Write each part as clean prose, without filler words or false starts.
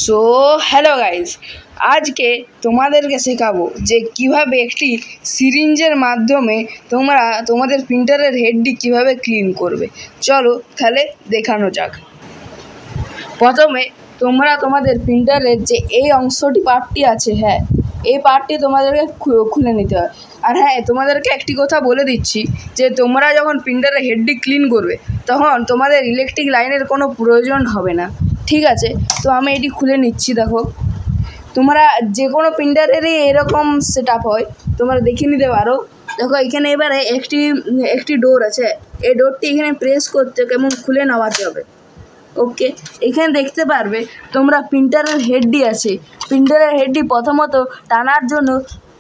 So hello guys, আজকে তোমাদেরকে শেখাবো যে কিভাবে একটি সিরিঞ্জের মাধ্যমে তোমরা তোমাদের প্রিন্টারের হেডটি কিভাবে ক্লিন করবে। চলো তাহলে দেখানো যাক। প্রথমে তোমরা তোমাদের প্রিন্টারের যে এই অংশটি পার্টটি আছে, এই পার্টটি তোমাদেরকে খুলে নিতে হয়। আর তোমাদেরকে একটি কথা বলে দিচ্ছি যে তোমরা যখন প্রিন্টারের হেডটি ক্লিন করবে তখন তোমাদের ইলেকট্রিক লাইনের কোনো প্রয়োজন হবে না, ঠিক আছে? তো আমি এটি খুলে নিচ্ছি। দেখো, তোমরা যে কোনো প্রিন্টারেরই এরকম সেট আপ হয়, তোমরা দেখে নিতে পারো। দেখো, এখানে এবারে একটি ডোর আছে, এই ডোরটি এখানে প্রেস করতে কেমন খুলে নামাতে হবে। ওকে, এখানে দেখতে পারবে তোমরা প্রিন্টারের হেডটি আছে, প্রিন্টারের হেডটি প্রথমত টানার জন্য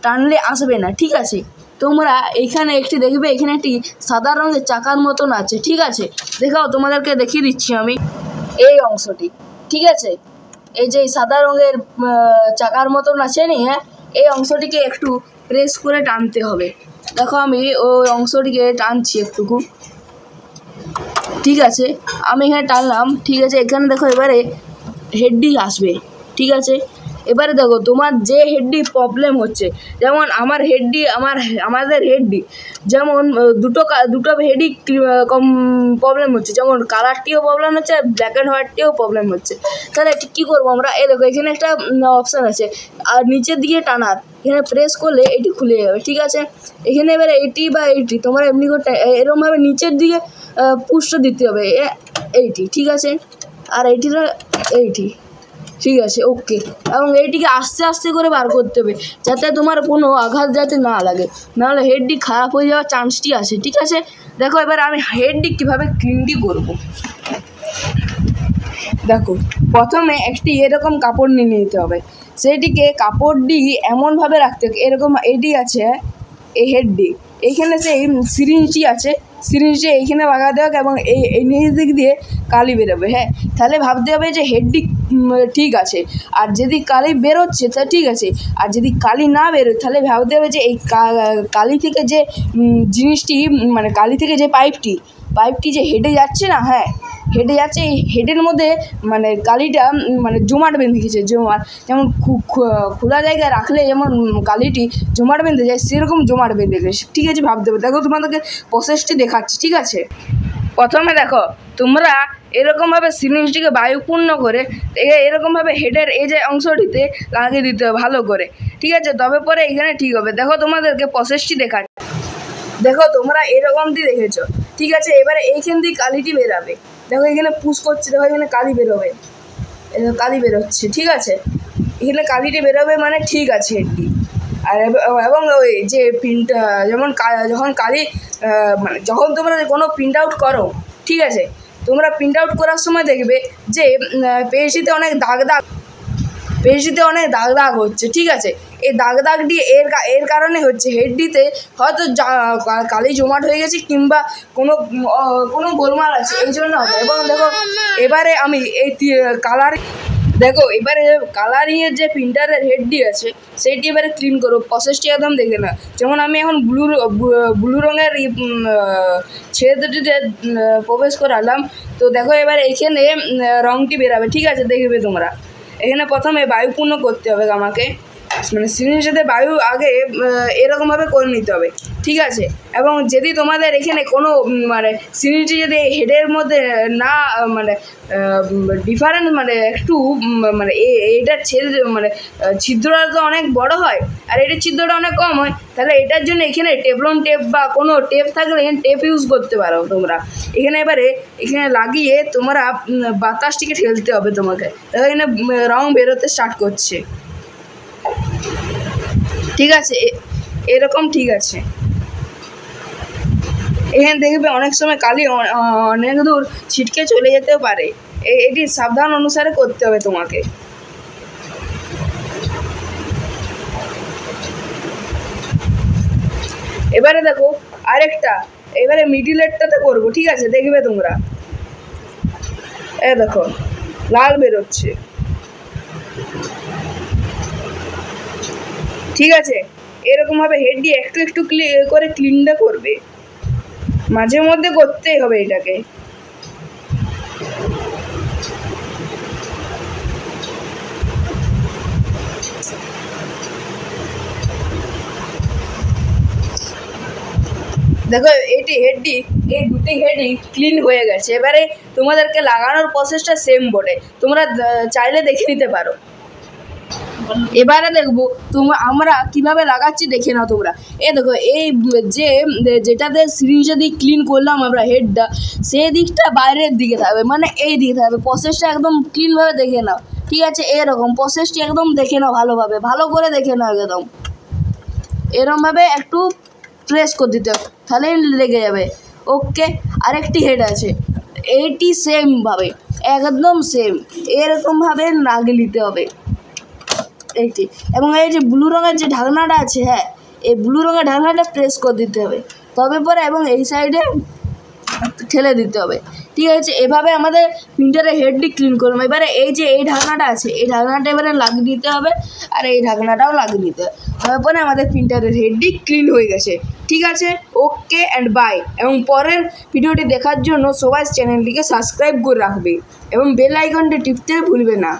টানলে আসবে না, ঠিক আছে? তোমরা এখানে একটি দেখবে, এখানে একটি সাদা রঙের চাকার মতন আছে, ঠিক আছে? দেখাও, তোমাদেরকে দেখিয়ে দিচ্ছি আমি এই অংশটি, ঠিক আছে? এই যে সাদা রঙের চাকার মতন আছে নি, এই অংশটিকে একটু প্রেস করে টানতে হবে। দেখো, আমি ওই অংশটিকে টানছি একটুকু, ঠিক আছে? আমি এখানে টানলাম, ঠিক আছে? এখানে দেখো এবারে হেডটি আসবে, ঠিক আছে? এবারে দেখো তোমার যে হেডটি প্রবলেম হচ্ছে, যেমন আমার হেডটি আমাদের হেডটি যেমন দুটো হেডই প্রবলেম হচ্ছে, যেমন কালারটিও প্রবলেম হচ্ছে আর ব্ল্যাক অ্যান্ড হোয়াইটটিও প্রবলেম হচ্ছে। তাহলে কী করবো আমরা? এই দেখো, এখানে একটা অপশান আছে, আর নিচের দিকে টানার, এখানে প্রেস করলে এটি খুলে যাবে, ঠিক আছে? এখানে এবারে এইটি বা এইটি তোমরা এমনি করে এরকমভাবে নিচের দিকে পুষ্ট দিতে হবে, এইটি, ঠিক আছে? আর এইটিটা এইটি, ঠিক আছে? ওকে, এবং এইটিকে আস্তে আস্তে করে বার করতে হবে যাতে তোমার কোনো আঘাত যাতে না লাগে, নাহলে হেডটি খারাপ হয়ে যাওয়ার চান্সটি আছে, ঠিক আছে? দেখো, এবার আমি হেডটি কীভাবে ক্লিনটি করব। দেখো, প্রথমে একটি এরকম কাপড় নিয়ে নিতে হবে, সেইটিকে কাপড়টি এমনভাবে রাখতে হবে, এরকম এটি আছে এই হেডটি, এইখানে সেই সিরিঞ্জটি আছে, সিরিঞ্জটি এইখানে লাগাতে হবে এবং এই নিচ দিক দিয়ে কালি বেরোবে। তাহলে ভাবতে হবে যে হেডটি ঠিক আছে, আর যদি কালি বেরোচ্ছে তা ঠিক আছে, আর যদি কালি না বেরোয় তাহলে ভাবতে হবে যে এই কালি থেকে যে জিনিসটি, মানে কালি থেকে যে পাইপটি যে হেডে যাচ্ছে না, হেডে যাচ্ছে, এই হেডের মধ্যে মানে কালিটা মানে জমাট বেঁধে গেছে, যেমন খোলা জায়গায় রাখলে যেমন কালিটি জমাট বেঁধে যায়, সেরকম জমাট বেঁধে গেছে, ঠিক আছে? ভাবতে হবে। দেখো, তোমাদেরকে প্রসেসটি দেখাচ্ছি, ঠিক আছে? প্রথমে দেখো, তোমরা এরকমভাবে সিরিঞ্জটিকে বায়ুপূর্ণ করে এরকমভাবে হেডের এই যে অংশটিতে লাগিয়ে দিতে হবে ভালো করে, ঠিক আছে? তবে পরে এখানে ঠিক হবে। দেখো, তোমাদেরকে প্রসেসটি দেখাচ্ছি। দেখো, তোমরা এরকমটি দেখেছো, ঠিক আছে? এবারে এইখান দিয়ে কালিটি বেরাবে। দেখো, এখানে পুশ করছে, দেখো এখানে কালি বেরোবে, কালি বেরোচ্ছে, ঠিক আছে? এখানে কালিটি বেরোবে মানে ঠিক আছে হেডটি। আর এবং ওই যে যখন কালি মানে যখন তোমরা কোনো প্রিন্ট আউট করো, ঠিক আছে? তোমরা প্রিন্ট আউট করার সময় দেখবে যে পেজটিতে অনেক দাগ হচ্ছে, ঠিক আছে? এই দাগটি এর কারণে হচ্ছে হেডটিতে হয়তো কালি জমাট হয়ে গেছে কিংবা কোনো গোলমাল আছে, এই জন্য হবে। এবং দেখো, এবারে আমি এই কালারিংয়ের যে প্রিন্টারের হেডটি আছে সেইটি এবারে ক্লিন করবো। প্রসেসটি একদম দেখে না, যেমন আমি এখন ব্লু রঙের ছেদটিতে প্রবেশ করালাম। তো দেখো, এবারে এখানে রঙটি বেরাবে, ঠিক আছে? দেখবে তোমরা এখানে প্রথমে বায়ুপূর্ণ করতে হবে আমাকে, মানে সিরিঞ্জেতে বায়ু আগে এরকমভাবে করে নিতে হবে, ঠিক আছে? এবং যদি তোমাদের এখানে কোনো মানে সিরিঞ্জটি যদি হেডের মধ্যে না মানে ডিফারেন্স মানে একটু মানে এইটার ছিদ্রটা তো অনেক বড় হয় আর এটার ছিদ্রটা অনেক কম হয়, তাহলে এটার জন্য এখানে টেফলন টেপ বা কোনো টেপ থাকলে এখানে টেপ ইউজ করতে পারো তোমরা। এখানে লাগিয়ে তোমরা বাতাসটিকে ঠেলতে হবে তোমাকে। দেখো, এখানে রং বেরোতে স্টার্ট করছে, ঠিক আছে? এরকম, ঠিক আছে? এখানে দেখবে অনেক সময় কালি অনেক দূর ছিটকে চলে যেতেও পারে, এটি সাবধান অনুসারে করতে হবে তোমাকে। এবারে দেখো আরেকটা, এবারে মিডিলেরটাতে করবো, ঠিক আছে? দেখবে তোমরা, দেখো লাল বেরোচ্ছে, ঠিক আছে? এরকমভাবে হেডটি একটু একটু করে ক্লিনটা করবে, মাঝে মধ্যে করতেই হবে এটাকে। দেখো এইটি হেডটি, এই দুটি হেডই ক্লিন হয়ে গেছে। এবারে তোমাদেরকে লাগানোর প্রসেসটা সেম বটে, তোমরা চাইলে দেখে নিতে পারো। এবারে দেখবো আমরা কিভাবে লাগাচ্ছি, দেখে নাও তোমরা। দেখো এই যেটাতে সিরিঞ্জটা দিয়ে ক্লিন করলাম আমরা হেডটা, সেই দিকটা বাইরের দিকে থাকবে, মানে এই দিকে থাকবে। প্রসেসটা একদম ক্লিনভাবে দেখে নাও, ঠিক আছে? এরকম প্রসেসটি একদম দেখে নাও, ভালোভাবে ভালো করে দেখে নাও। একদম এরকমভাবে একটু প্রেস করে দিতে হবে, তাহলেই লেগে যাবে। ওকে, আরেকটি হেড আছে, এইটি সেমভাবে একদম সেম এরকমভাবে লাগিয়ে নিতে হবে এইটি। এবং এই যে ব্লু রঙের যে ঢাকনাটা আছে, হ্যাঁ, এই ব্লু রঙের ঢাকনাটা প্রেস করে দিতে হবে, তবে পরে এবং এই সাইডে ঠেলে দিতে হবে, ঠিক আছে? এভাবে আমাদের প্রিন্টারের হেডটি ক্লিন করবো। এবারে এই যে এই ঢাকনাটা আছে, এই ঢাকনাটা এবারে লাগিয়ে দিতে হবে, আর এই ঢাকনাটাও লাগিয়ে দিতে হবে। তারপরে আমাদের প্রিন্টারের হেডটি ক্লিন হয়ে গেছে, ঠিক আছে? Okay and bye. এবং পরের ভিডিওটি দেখার জন্য সবাই চ্যানেলটিকে সাবস্ক্রাইব করে রাখবে এবং বেল আইকনটি টিপতে ভুলবে না।